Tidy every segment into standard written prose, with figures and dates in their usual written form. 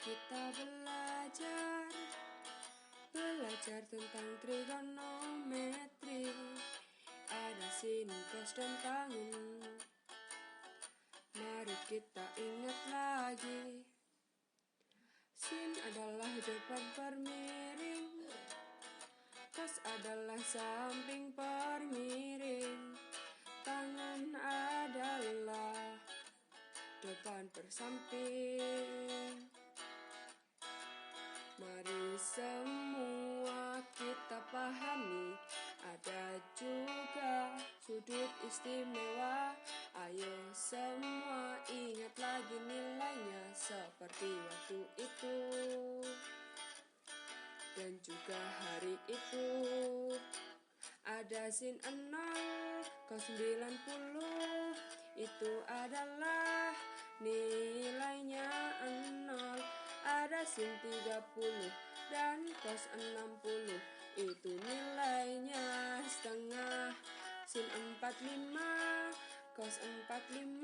kita belajar tentang trigonometri. Ada sin, cos, dan tangen. Mari kita ingat lagi. Sin adalah depan permiring, cos adalah samping permiring, tangan adalah depan persamping. Mari semua kita pahami, ada juga sudut istimewa. Ayo semua ingat lagi nilainya seperti waktu itu dan juga hari itu. Ada sin 0, cos 90, itu adalah nilainya 0. Ada sin 30 dan cos 60, itu nilainya setengah. Sin 45, cos 45,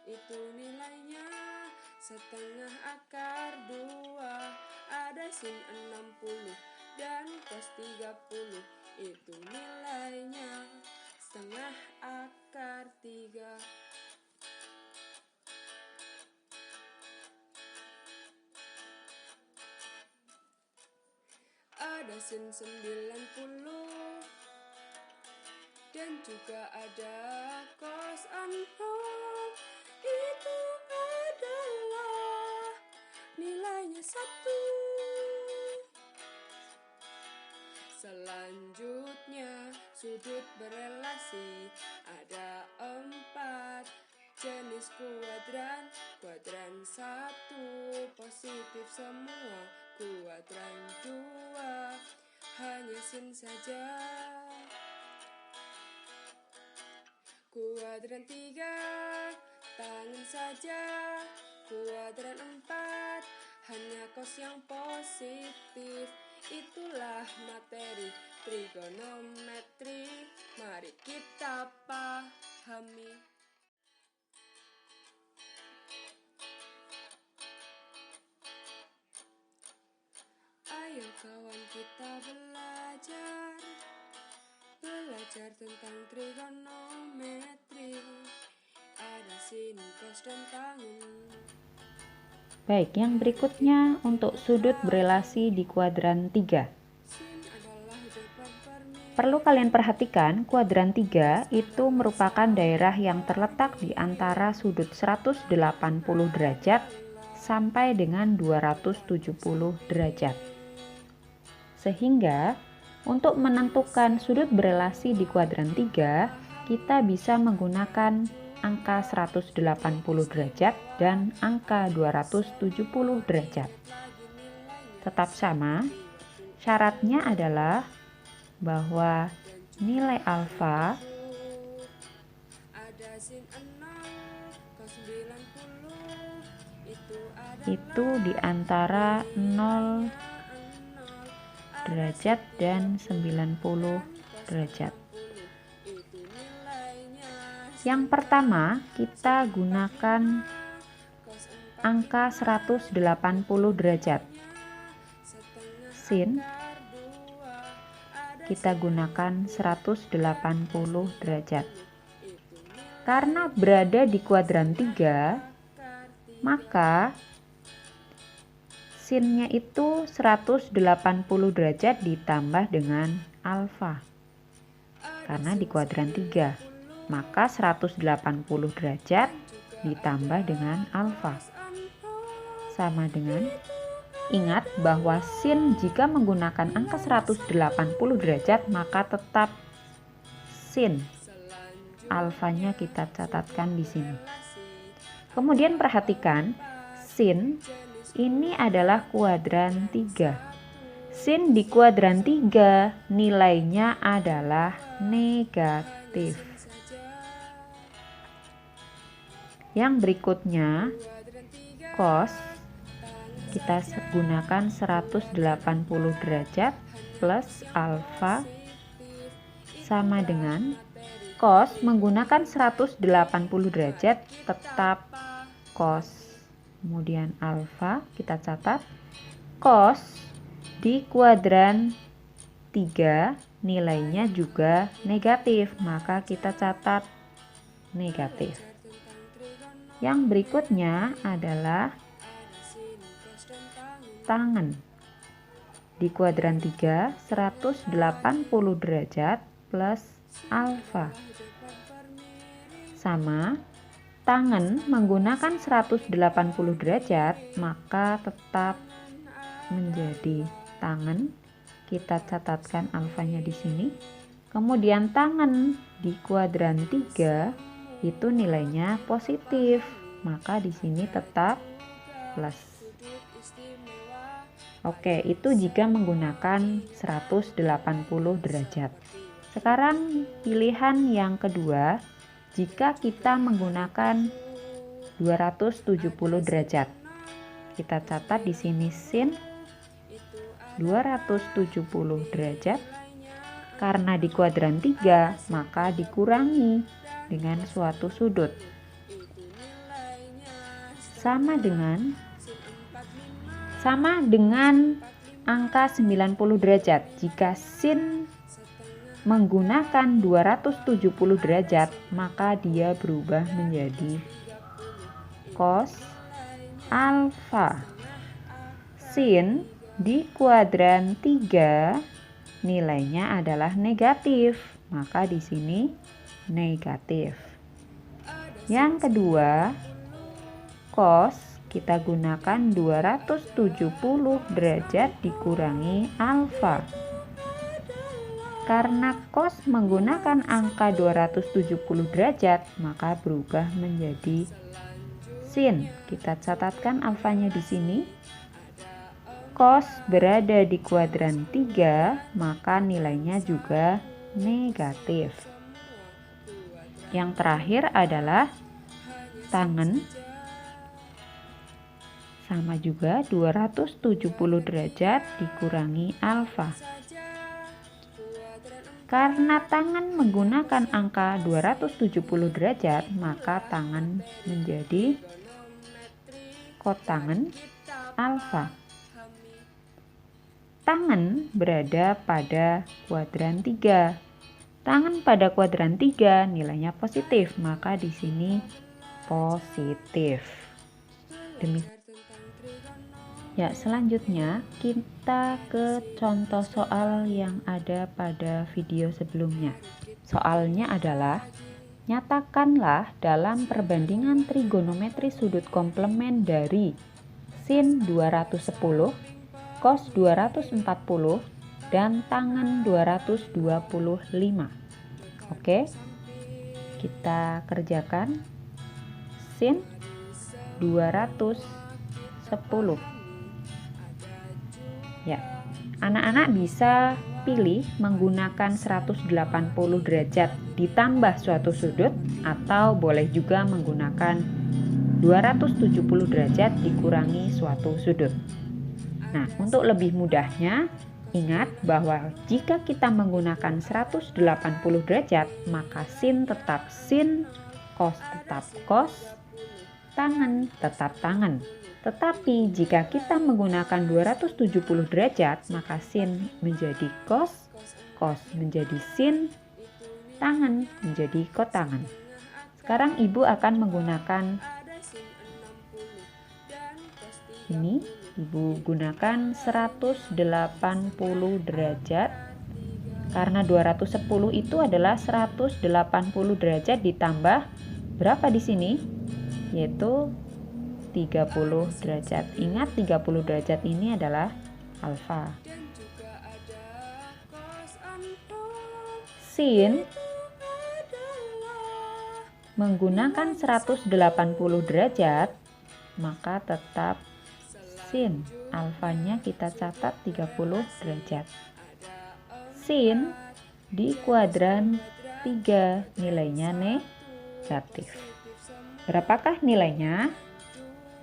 itu nilainya setengah akar 2. Ada sin 60 dan cos 30, itu nilainya setengah akar 3. Ada sin 90 dan juga ada cos 0, itu adalah nilainya 1. Selanjutnya sudut berelasi, ada 4 jenis kuadran. Kuadran 1 positif semua, kuadran 2 hanya sin saja, kuadran 3 tangan saja, kuadran 4 hanya cos yang positif. Itulah materi trigonometri, mari kita pahami. Ayo kawan kita belajar tentang trigonometri. Ada sin, cos, dan tangen. Baik, yang berikutnya untuk sudut berelasi di kuadran 3. Perlu kalian perhatikan, kuadran 3 itu merupakan daerah yang terletak di antara sudut 180 derajat sampai dengan 270 derajat. Sehingga, untuk menentukan sudut berelasi di kuadran 3, kita bisa menggunakan angka 180 derajat dan angka 270 derajat. Tetap sama, syaratnya adalah bahwa nilai alfa itu di antara 0 derajat dan 90 derajat. Yang pertama, kita gunakan angka 180 derajat. Sin, kita gunakan 180 derajat. Karena berada di kuadran 3, maka sinnya itu 180 derajat ditambah dengan alfa. Karena di kuadran 3. Maka 180 derajat ditambah dengan alfa sama dengan, ingat bahwa sin jika menggunakan angka 180 derajat maka tetap sin, alfanya kita catatkan di sini. Kemudian perhatikan, sin ini adalah kuadran 3. Sin di kuadran 3 nilainya adalah negatif. Yang berikutnya, cos, kita gunakan 180 derajat plus alfa sama dengan, cos menggunakan 180 derajat tetap cos kemudian alfa kita catat, cos di kuadran 3 nilainya juga negatif, maka kita catat negatif. Yang berikutnya adalah tangen. Di kuadran 3, 180 derajat plus alfa. Sama, tangen menggunakan 180 derajat, maka tetap menjadi tangen. Kita catatkan alfanya di sini. Kemudian tangen di kuadran 3 itu nilainya positif, maka di sini tetap plus. Oke, itu jika menggunakan 180 derajat. Sekarang pilihan yang kedua, jika kita menggunakan 270 derajat. Kita catat di sini sin 270 derajat. Karena di kuadran 3, maka dikurangi dengan suatu sudut. Sama dengan angka 90 derajat. Jika sin menggunakan 270 derajat, maka dia berubah menjadi cos alfa. Sin di kuadran 3 nilainya adalah negatif, maka di sini negatif. Yang kedua, cos kita gunakan 270 derajat dikurangi alfa. Karena cos menggunakan angka 270 derajat, maka berubah menjadi sin. Kita catatkan alfanya di sini. Cos berada di kuadran 3, maka nilainya juga negatif. Yang terakhir adalah tangen. Sama juga 270 derajat dikurangi alfa. Karena tangan menggunakan angka 270 derajat, maka tangan menjadi kotangen alfa. Tangan berada pada kuadran 3. Tangan pada kuadran 3 nilainya positif, maka di sini positif. Demikian. Ya, selanjutnya kita ke contoh soal yang ada pada video sebelumnya. Soalnya adalah, nyatakanlah dalam perbandingan trigonometri sudut komplement dari sin 210, cos 240, dan tangen 225. Oke, kita kerjakan. Sin 210. Ya, anak-anak bisa pilih menggunakan 180 derajat ditambah suatu sudut, atau boleh juga menggunakan 270 derajat dikurangi suatu sudut. Nah, untuk lebih mudahnya, ingat bahwa jika kita menggunakan 180 derajat, maka sin tetap sin, cos tetap cos, tangen tetap tangen. Tetapi jika kita menggunakan 270 derajat, maka sin menjadi cos, cos menjadi sin, tangen menjadi kotangen. Sekarang ibu akan menggunakan ini, ibu gunakan 180 derajat. Karena 210 itu adalah 180 derajat ditambah berapa di sini? Yaitu 30 derajat. Ingat 30 derajat ini adalah alfa. Sin menggunakan 180 derajat, maka tetap sin. Alfanya kita catat 30 derajat. Sin di kuadran 3 nilainya negatif. Berapakah nilainya?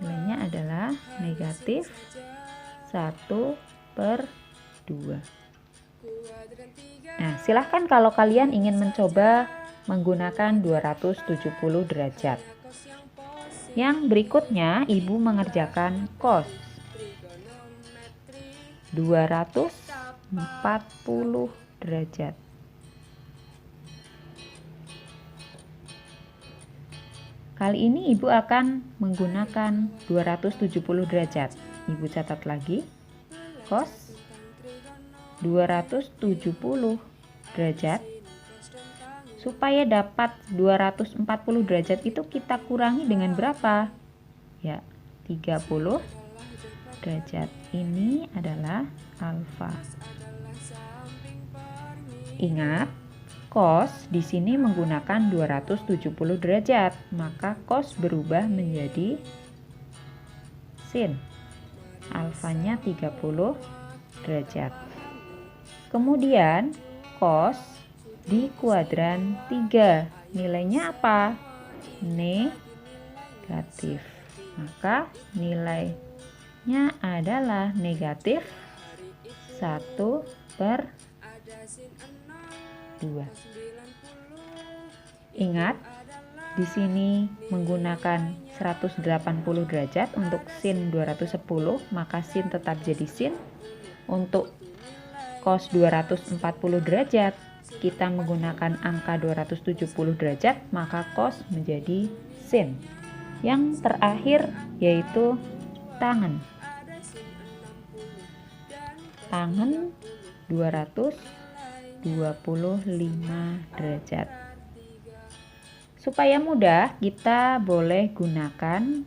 Nilainya adalah negatif 1/2. Nah, silahkan kalau kalian ingin mencoba menggunakan 270 derajat. Yang berikutnya Ibu mengerjakan cos 240 derajat. Kali ini Ibu akan menggunakan 270 derajat. Ibu catat lagi, cos 270 derajat. Supaya dapat 240 derajat itu kita kurangi dengan berapa? Ya, 30 derajat. Ini adalah alfa. Ingat, cos di sini menggunakan 270 derajat, maka cos berubah menjadi sin. Alfanya 30 derajat. Kemudian cos di kuadran 3, nilainya apa? Negatif. Maka nilainya adalah negatif 1/2. Ingat, di sini menggunakan 180 derajat untuk sin 210, maka sin tetap jadi sin. Untuk cos 240 derajat, kita menggunakan angka 270 derajat, maka cos menjadi sin. Yang terakhir yaitu tangen. Tangen 225 derajat. Supaya mudah, kita boleh gunakan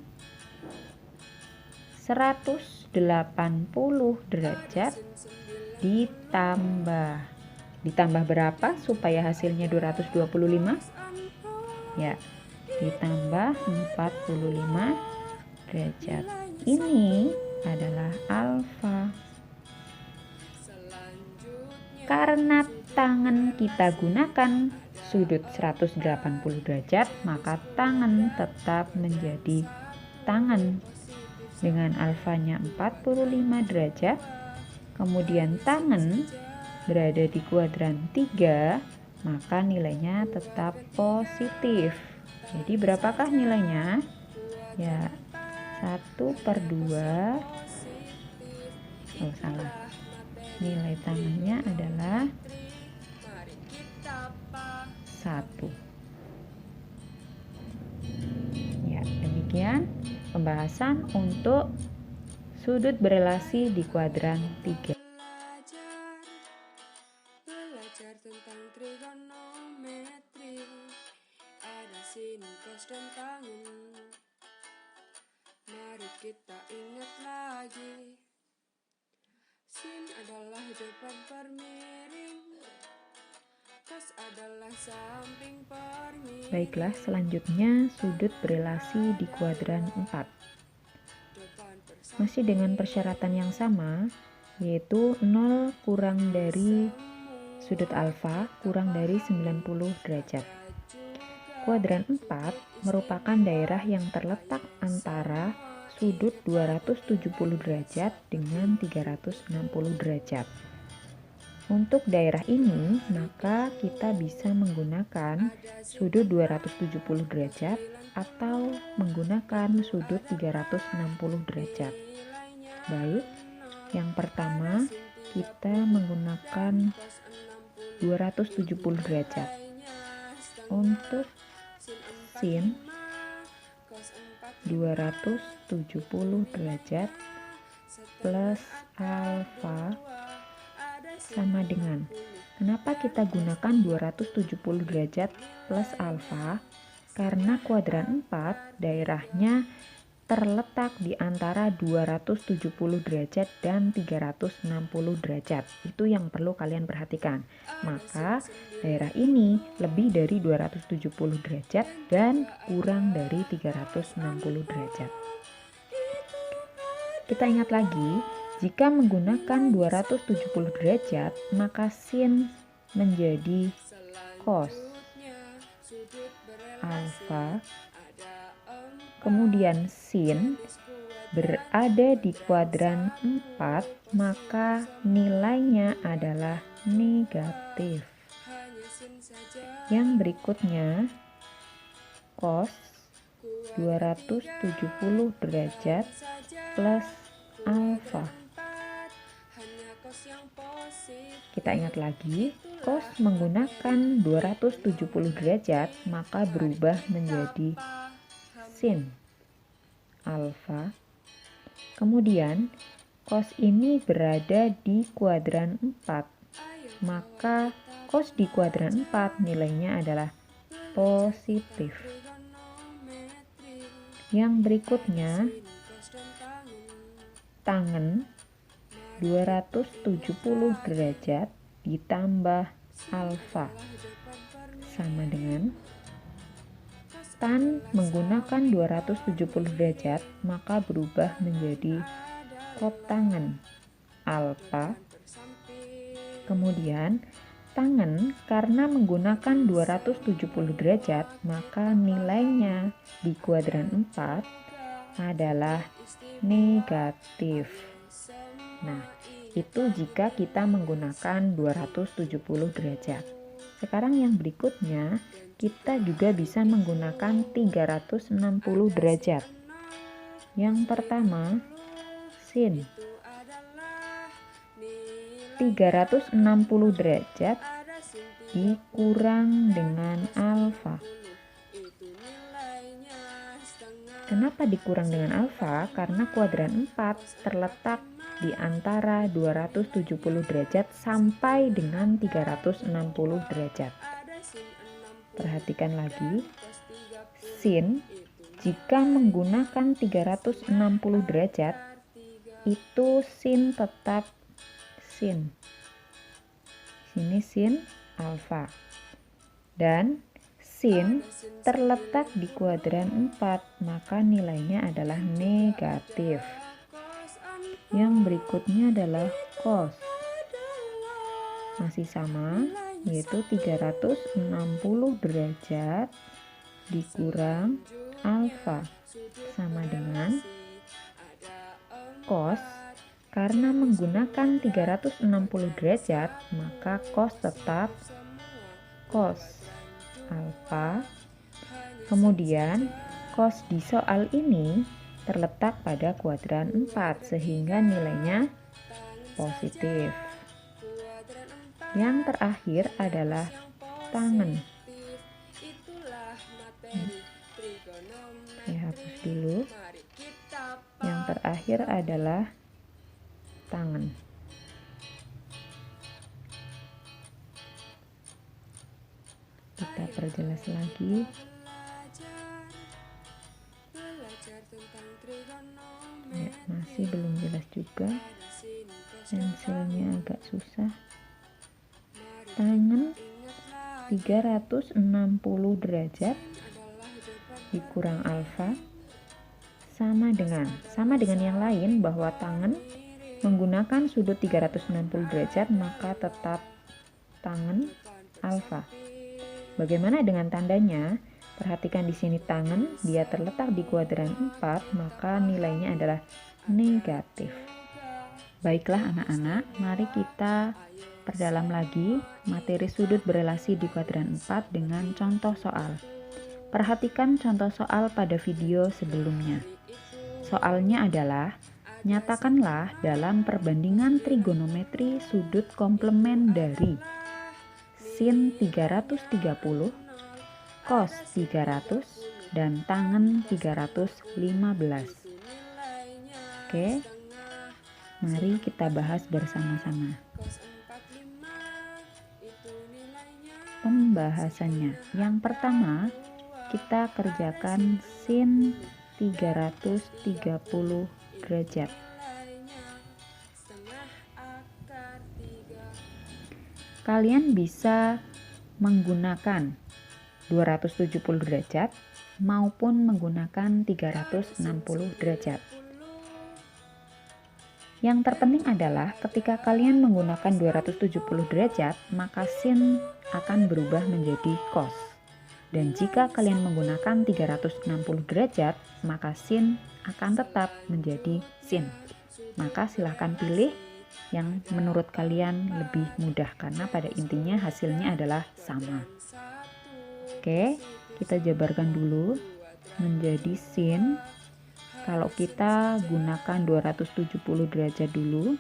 180 derajat ditambah berapa supaya hasilnya 225? Ya, ditambah 45 derajat. Ini adalah alfa. Karena tangen kita gunakan sudut 180 derajat, maka tangen tetap menjadi tangen dengan alfanya 45 derajat. Kemudian tangen berada di kuadran 3, maka nilainya tetap positif. Jadi berapakah nilainya? Ya, 1/2. Oh, salah. Nilai tangennya adalah 1. Ya, demikian pembahasan untuk sudut berelasi di kuadran 3. Belajar tentang trigonometri, ada sin, cos, dan tangen. Mari kita ingat lagi, sin adalah depan per miring, cos adalah samping per miring. Baiklah, selanjutnya sudut berelasi di kuadran 4. Masih dengan persyaratan yang sama, yaitu 0 kurang dari sudut alfa kurang dari 90 derajat. Kuadran 4 merupakan daerah yang terletak antara sudut 270 derajat dengan 360 derajat. Untuk daerah ini, maka kita bisa menggunakan sudut 270 derajat atau menggunakan sudut 360 derajat. Baik, yang pertama kita menggunakan 270 derajat. Untuk sin 270 derajat plus alfa sama dengan, kenapa kita gunakan 270 derajat plus alfa? Karena kuadran 4 daerahnya terletak di antara 270 derajat dan 360 derajat. Itu yang perlu kalian perhatikan. Maka daerah ini lebih dari 270 derajat dan kurang dari 360 derajat. Kita ingat lagi, jika menggunakan 270 derajat, maka sin menjadi cos alfa. Kemudian sin berada di kuadran 4, maka nilainya adalah negatif. Yang berikutnya, cos 270 derajat plus alfa. Kita ingat lagi, cos menggunakan 270 derajat maka berubah menjadi sin alfa. Kemudian cos ini berada di kuadran 4, maka cos di kuadran 4 nilainya adalah positif. Yang berikutnya, tangen 270 derajat ditambah alfa sama dengan tan menggunakan 270 derajat maka berubah menjadi kotangen alfa. Kemudian tangen karena menggunakan 270 derajat maka nilainya di kuadran 4 adalah negatif. Nah, itu jika kita menggunakan 270 derajat. Sekarang yang berikutnya, kita juga bisa menggunakan 360 derajat. Yang pertama, sin 360 derajat dikurang dengan alfa. Kenapa dikurang dengan alfa? Karena kuadran 4 terletak di antara 270 derajat sampai dengan 360 derajat. Perhatikan lagi, sin jika menggunakan 360 derajat itu sin tetap sin. Sini sin alfa. Dan sin terletak di kuadran 4, maka nilainya adalah negatif. Yang berikutnya adalah cos. Masih sama, yaitu 360 derajat dikurang alfa sama dengan cos. Karena menggunakan 360 derajat, maka cos tetap cos alfa. Kemudian cos di soal ini terletak pada kuadran 4 sehingga nilainya positif. Yang terakhir adalah tangen. Saya hapus dulu. Yang terakhir adalah tangen. Kita perjelas lagi. Ya, masih belum jelas juga. Pensilnya agak susah. Tangen 360 derajat dikurang alfa sama dengan yang lain, bahwa tangen menggunakan sudut 360 derajat maka tetap tangen alfa. Bagaimana dengan tandanya? Perhatikan di sini tangen, dia terletak di kuadran 4, maka nilainya adalah negatif. Baiklah anak-anak, mari kita perdalam lagi materi sudut berelasi di kuadran 4 dengan contoh soal. Perhatikan contoh soal pada video sebelumnya. Soalnya adalah, nyatakanlah dalam perbandingan trigonometri sudut komplement dari sin 330, cos 300, dan tangen 315. Oke, mari kita bahas bersama-sama. Pembahasannya. Yang pertama, kita kerjakan sin 330 derajat. Kalian bisa menggunakan 270 derajat maupun menggunakan 360 derajat. Yang terpenting adalah ketika kalian menggunakan 270 derajat, maka sin akan berubah menjadi cos. Dan jika kalian menggunakan 360 derajat, maka sin akan tetap menjadi sin. Maka silahkan pilih yang menurut kalian lebih mudah, karena pada intinya hasilnya adalah sama. Oke, kita jabarkan dulu. menjadi sin. Kalau kita gunakan 270 derajat dulu,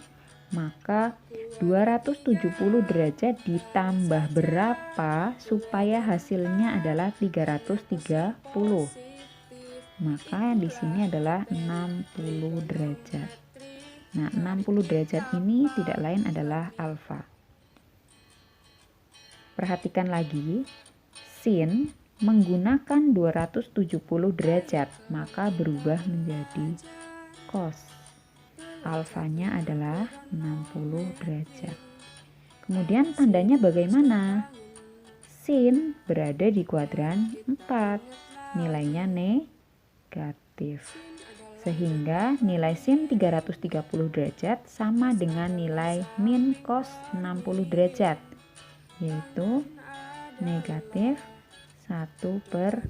maka 270 derajat ditambah berapa supaya hasilnya adalah 330. Maka di sini adalah 60 derajat. Nah, 60 derajat ini tidak lain adalah alfa. Perhatikan lagi, sin menggunakan 270 derajat, maka berubah menjadi cos. Alfanya adalah 60 derajat. Kemudian tandanya bagaimana? Sin berada di kuadran 4, nilainya negatif. Sehingga nilai sin 330 derajat sama dengan nilai min cos 60 derajat, yaitu negatif 1/2.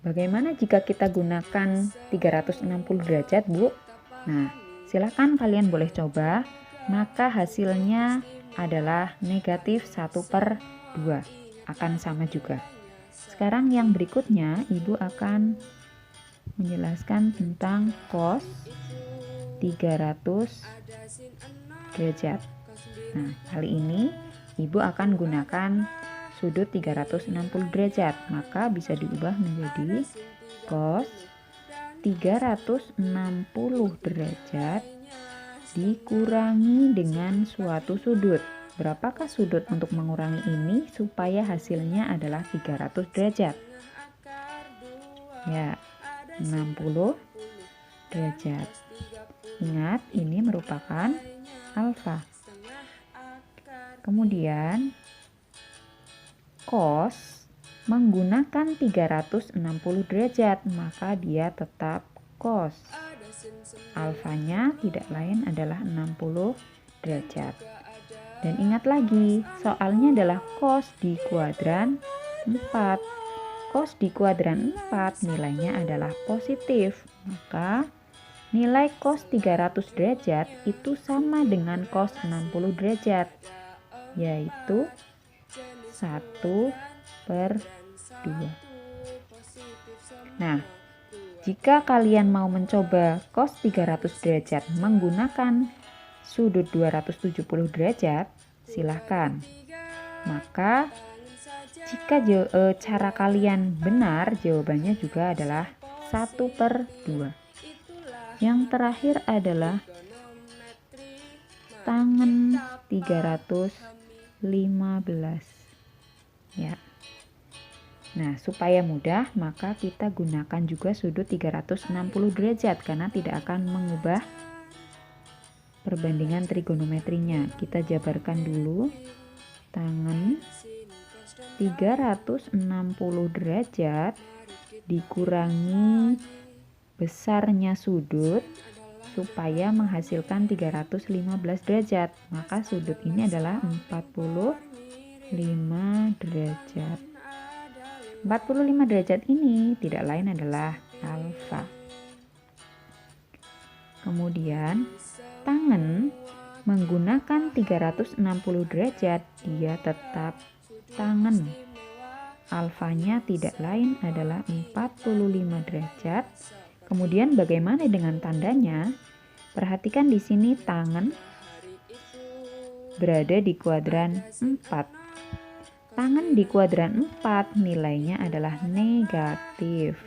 Bagaimana jika kita gunakan 360 derajat, Bu? Nah, silakan kalian boleh coba. Maka hasilnya adalah negatif 1/2. Akan sama juga. Sekarang yang berikutnya, Ibu akan menjelaskan tentang cos 300 derajat. Nah, kali ini Ibu akan gunakan sudut 360 derajat, maka bisa diubah menjadi cos 360 derajat dikurangi dengan suatu sudut. Berapakah sudut untuk mengurangi ini supaya hasilnya adalah 300 derajat? Ya, 60 derajat. Ingat, ini merupakan alfa. Kemudian cos menggunakan 360 derajat, maka dia tetap cos. Alfanya tidak lain adalah 60 derajat. Dan ingat lagi, soalnya adalah cos di kuadran 4. Cos di kuadran 4 nilainya adalah positif. Maka nilai cos 300 derajat itu sama dengan cos 60 derajat, yaitu 1/2. Nah, jika kalian mau mencoba cos 300 derajat menggunakan sudut 270 derajat, silahkan. Maka, jika cara kalian benar, jawabannya juga adalah 1/2. Yang terakhir adalah tangen 315. Ya. Nah, supaya mudah, maka kita gunakan juga sudut 360 derajat karena tidak akan mengubah perbandingan trigonometrinya. Kita jabarkan dulu. Tangen 360 derajat dikurangi besarnya sudut supaya menghasilkan 315 derajat. Maka sudut ini adalah 45 derajat. 45 derajat ini tidak lain adalah alfa. Kemudian tangen menggunakan 360 derajat, dia tetap tangen. Alfanya tidak lain adalah 45 derajat. Kemudian bagaimana dengan tandanya? Perhatikan di sini tangen berada di kuadran 4. Tangen di kuadran 4 nilainya adalah negatif.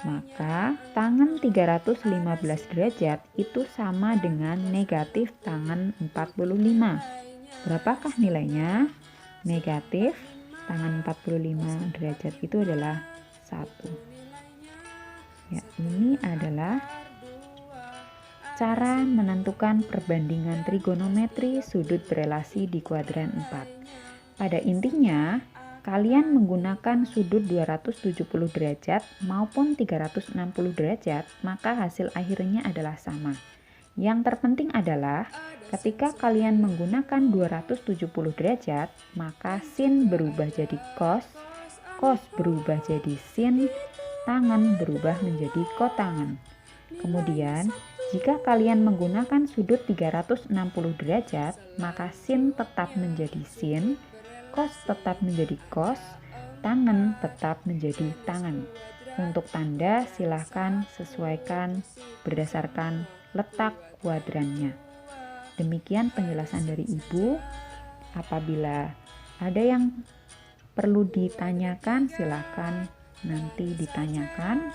Maka tangen 315 derajat itu sama dengan negatif tangen 45. Berapakah nilainya? Negatif tangen 45 derajat itu adalah 1. Ya, ini adalah cara menentukan perbandingan trigonometri sudut berelasi di kuadran 4. Pada intinya, kalian menggunakan sudut 270 derajat maupun 360 derajat, maka hasil akhirnya adalah sama. Yang terpenting adalah ketika kalian menggunakan 270 derajat, maka sin berubah jadi cos, cos berubah jadi sin, tangen berubah menjadi kotangen. Kemudian, jika kalian menggunakan sudut 360 derajat, maka sin tetap menjadi sin, cos tetap menjadi cos, tangan tetap menjadi tangan. Untuk tanda silahkan sesuaikan berdasarkan letak kuadrannya. Demikian penjelasan dari Ibu. Apabila ada yang perlu ditanyakan, silahkan nanti ditanyakan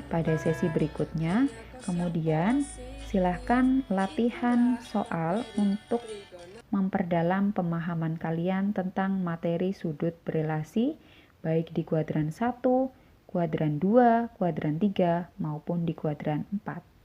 pada sesi berikutnya. Kemudian silahkan latihan soal untuk memperdalam pemahaman kalian tentang materi sudut berelasi baik di kuadran 1, kuadran 2, kuadran 3 maupun di kuadran 4.